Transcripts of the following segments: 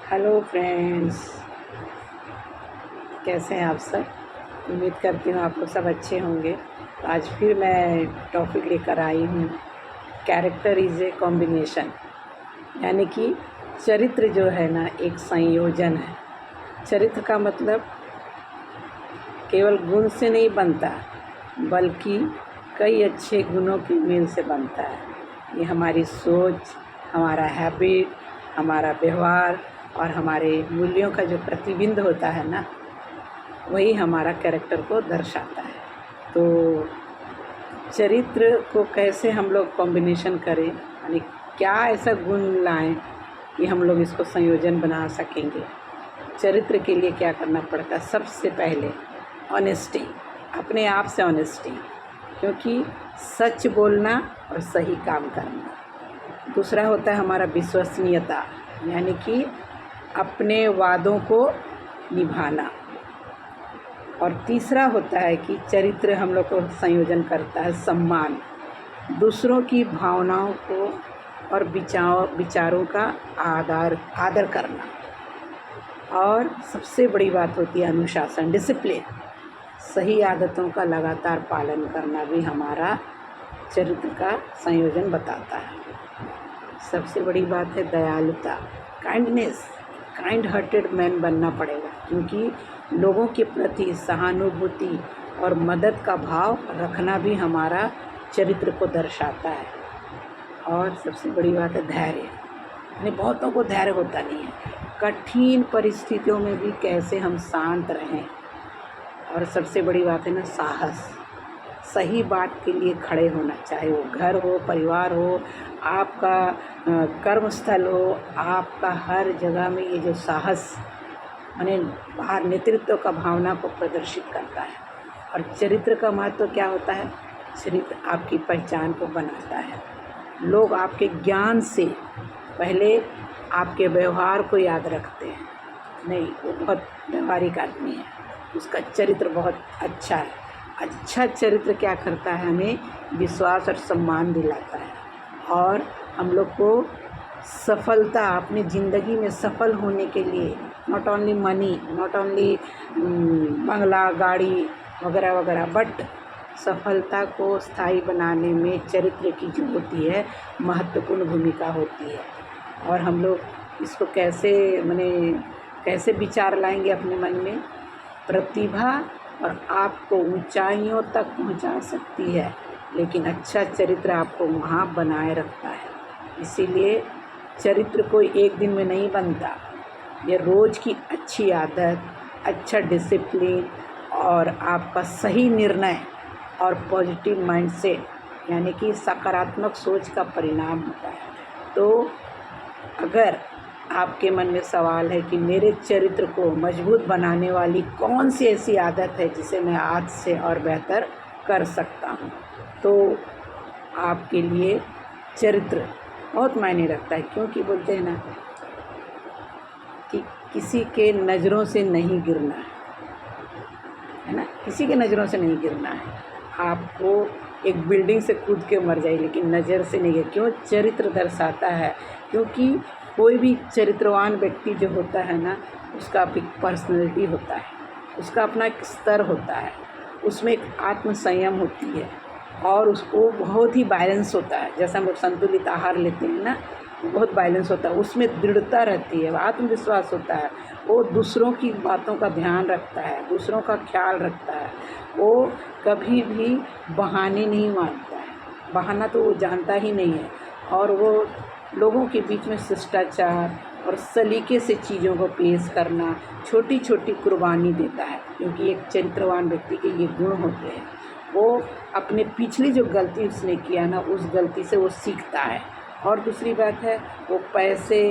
Hello friends, कैसे हैं आप सब। उम्मीद करती हूँ आप लोग सब अच्छे होंगे। तो आज फिर मैं टॉपिक लेकर आई हूँ, कैरेक्टर इज़ ए कॉम्बिनेशन, यानी कि चरित्र जो है ना एक संयोजन है। चरित्र का मतलब केवल गुण से नहीं बनता, बल्कि कई अच्छे गुणों के मेल से बनता है। ये हमारी सोच, हमारा हैबिट, हमारा व्यवहार और हमारे मूल्यों का जो प्रतिबिंब होता है ना, वही हमारा कैरेक्टर को दर्शाता है। तो चरित्र को कैसे हम लोग कॉम्बिनेशन करें, यानी क्या ऐसा गुण लाएं कि हम लोग इसको संयोजन बना सकेंगे। चरित्र के लिए क्या करना पड़ता है? सबसे पहले ऑनेस्टी, अपने आप से ऑनेस्टी, क्योंकि सच बोलना और सही काम करना। दूसरा होता है हमारा विश्वसनीयता, यानी कि अपने वादों को निभाना। और तीसरा होता है कि चरित्र हम लोग को संयोजन करता है सम्मान, दूसरों की भावनाओं को और विचारों का आदर करना। और सबसे बड़ी बात होती है अनुशासन, डिसिप्लिन, सही आदतों का लगातार पालन करना भी हमारा चरित्र का संयोजन बताता है। सबसे बड़ी बात है दयालुता, काइंडनेस, काइंड हार्टेड मैन बनना पड़ेगा, क्योंकि लोगों के प्रति सहानुभूति और मदद का भाव रखना भी हमारा चरित्र को दर्शाता है। और सबसे बड़ी बात है धैर्य, यानी बहुतों को धैर्य होता नहीं है, कठिन परिस्थितियों में भी कैसे हम शांत रहें। और सबसे बड़ी बात है ना साहस, सही बात के लिए खड़े होना, चाहे वो घर हो, परिवार हो, आपका कर्मस्थल हो, आपका हर जगह में ये जो साहस माने बाहर नेतृत्व का भावना को प्रदर्शित करता है। और चरित्र का महत्व क्या होता है? चरित्र आपकी पहचान को बनाता है। लोग आपके ज्ञान से पहले आपके व्यवहार को याद रखते हैं। नहीं, वो बहुत व्यवहारिक आदमी है, उसका चरित्र बहुत अच्छा है। अच्छा चरित्र क्या करता है? हमें विश्वास और सम्मान दिलाता है, और हम लोग को सफलता, अपनी ज़िंदगी में सफल होने के लिए not only money, not only bungalow, गाड़ी वगैरह वगैरह, बट सफलता को स्थायी बनाने में चरित्र की जो होती है महत्वपूर्ण भूमिका होती है। और हम लोग इसको कैसे विचार लाएंगे अपने मन में? प्रतिभा और आपको ऊंचाइयों तक पहुंचा सकती है, लेकिन अच्छा चरित्र आपको वहां बनाए रखता है। इसीलिए चरित्र कोई एक दिन में नहीं बनता, ये रोज़ की अच्छी आदत, अच्छा डिसिप्लिन और आपका सही निर्णय और पॉजिटिव माइंडसेट, यानी कि सकारात्मक सोच का परिणाम होता है। तो अगर आपके मन में सवाल है कि मेरे चरित्र को मजबूत बनाने वाली कौन सी ऐसी आदत है जिसे मैं आज से और बेहतर कर सकता हूँ, तो आपके लिए चरित्र बहुत मायने रखता है। क्योंकि बोलते हैं ना कि किसी के नज़रों से नहीं गिरना है ना, किसी के नज़रों से नहीं गिरना है। आपको एक बिल्डिंग से कूद के मर जाए, लेकिन नज़र से नहीं गिर। क्यों? चरित्र दर्शाता है। क्योंकि कोई भी चरित्रवान व्यक्ति जो होता है ना, उसका एक पर्सनैलिटी होता है, उसका अपना एक स्तर होता है, उसमें एक आत्मसंयम होती है, और उसको बहुत ही बैलेंस होता है। जैसे हम लोग संतुलित आहार लेते हैं ना, बहुत बैलेंस होता है, उसमें दृढ़ता रहती है, आत्मविश्वास होता है, वो दूसरों की बातों का ध्यान रखता है, दूसरों का ख्याल रखता है, वो कभी भी बहाने नहीं मानता है, बहाना तो वो जानता ही नहीं है। और वो लोगों के बीच में शिष्टाचार और सलीके से चीज़ों को पेश करना, छोटी छोटी कुर्बानी देता है, क्योंकि एक चरित्रवान व्यक्ति के ये गुण होते हैं। वो अपने पिछली जो गलती उसने किया ना, उस गलती से वो सीखता है। और दूसरी बात है, वो पैसे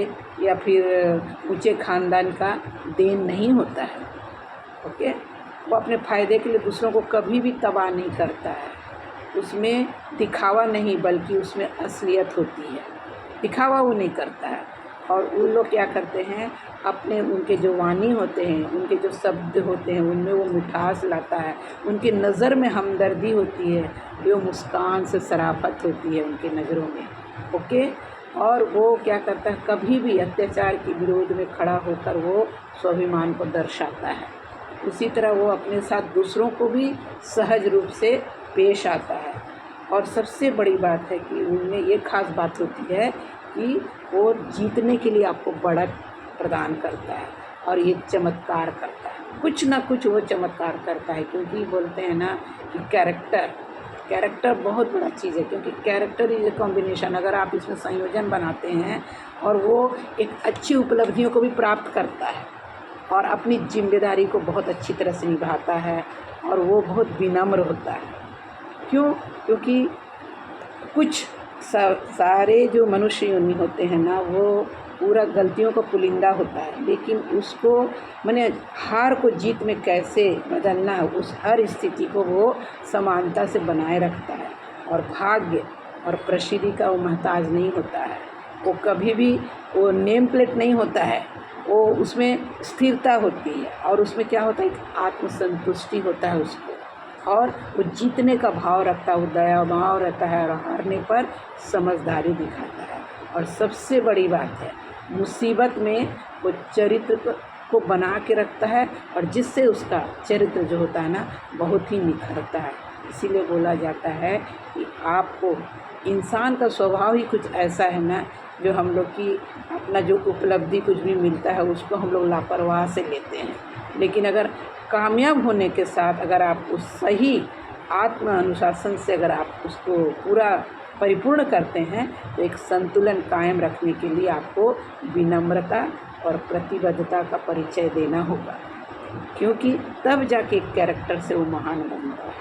या फिर ऊंचे खानदान का देन नहीं होता है। ओके, वो अपने फ़ायदे के लिए दूसरों को कभी भी तबाह नहीं करता है। उसमें दिखावा नहीं, बल्कि उसमें असलियत होती है, दिखावा वो नहीं करता है। और उन लोग क्या करते हैं, अपने उनके जो वाणी होते हैं, उनके जो शब्द होते हैं, उनमें वो मिठास लाता है, उनकी नज़र में हमदर्दी होती है, वो मुस्कान से शराफत होती है उनके नज़रों में। ओके, और वो क्या करता है, कभी भी अत्याचार के विरोध में खड़ा होकर वो स्वाभिमान को दर्शाता है। उसी तरह वो अपने साथ दूसरों को भी सहज रूप से पेश आता है। और सबसे बड़ी बात है कि उनमें ये खास बात होती है कि वो जीतने के लिए आपको बढ़त प्रदान करता है और ये चमत्कार करता है, कुछ ना कुछ वो चमत्कार करता है। क्योंकि बोलते हैं ना कि कैरेक्टर बहुत बड़ा चीज़ है, क्योंकि कैरेक्टर इज ए कॉम्बिनेशन। अगर आप इसमें संयोजन बनाते हैं और वो एक अच्छी उपलब्धियों को भी प्राप्त करता है और अपनी जिम्मेदारी को बहुत अच्छी तरह से निभाता है और वो बहुत विनम्र होता है। क्यों? क्योंकि कुछ सारे जो मनुष्य योनि होते हैं ना, वो पूरा गलतियों का पुलिंदा होता है, लेकिन उसको माने हार को जीत में कैसे बदलना है, उस हर स्थिति को वो समानता से बनाए रखता है। और भाग्य और प्रसिद्धि का वो मोहताज नहीं होता है। वो कभी भी वो नेम प्लेट नहीं होता है, वो उसमें स्थिरता होती है और उसमें क्या होता है, एक आत्मसंतुष्टि होता है उसको, और वो जीतने का भाव रखता है, वो दया भाव रहता है और हारने पर समझदारी दिखाता है। और सबसे बड़ी बात है, मुसीबत में वो चरित्र को बना के रखता है और जिससे उसका चरित्र जो होता है ना, बहुत ही निखरता है। इसीलिए बोला जाता है कि आपको इंसान का स्वभाव ही कुछ ऐसा है ना, जो हम लोग की अपना जो उपलब्धि कुछ भी मिलता है उसको हम लोग लापरवाह से लेते हैं। लेकिन अगर कामयाब होने के साथ अगर आप उस सही आत्म अनुशासन से अगर आप उसको पूरा परिपूर्ण करते हैं, तो एक संतुलन कायम रखने के लिए आपको विनम्रता और प्रतिबद्धता का परिचय देना होगा, क्योंकि तब जाके एक कैरेक्टर से वो महान बनता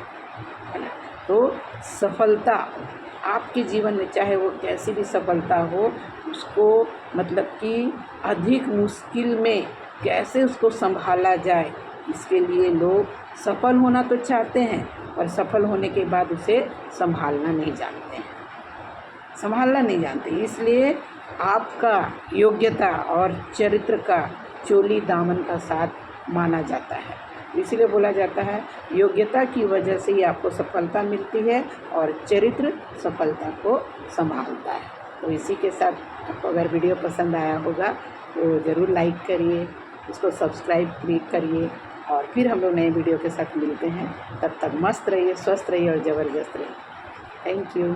है ना। तो सफलता आपके जीवन में, चाहे वो कैसी भी सफलता हो, उसको मतलब कि अधिक मुश्किल में कैसे उसको संभाला जाए, इसके लिए लोग सफल होना तो चाहते हैं, पर सफल होने के बाद उसे संभालना नहीं जानते। इसलिए आपका योग्यता और चरित्र का चोली दामन का साथ माना जाता है। इसलिए बोला जाता है, योग्यता की वजह से ही आपको सफलता मिलती है और चरित्र सफलता को संभालता है। तो इसी के साथ आपको अगर वीडियो पसंद आया होगा तो ज़रूर लाइक करिए, इसको सब्सक्राइब क्लिक करिए, और फिर हम लोग नए वीडियो के साथ मिलते हैं। तब तक मस्त रहिए, स्वस्थ रहिए और ज़बरदस्त रहिए। Thank you.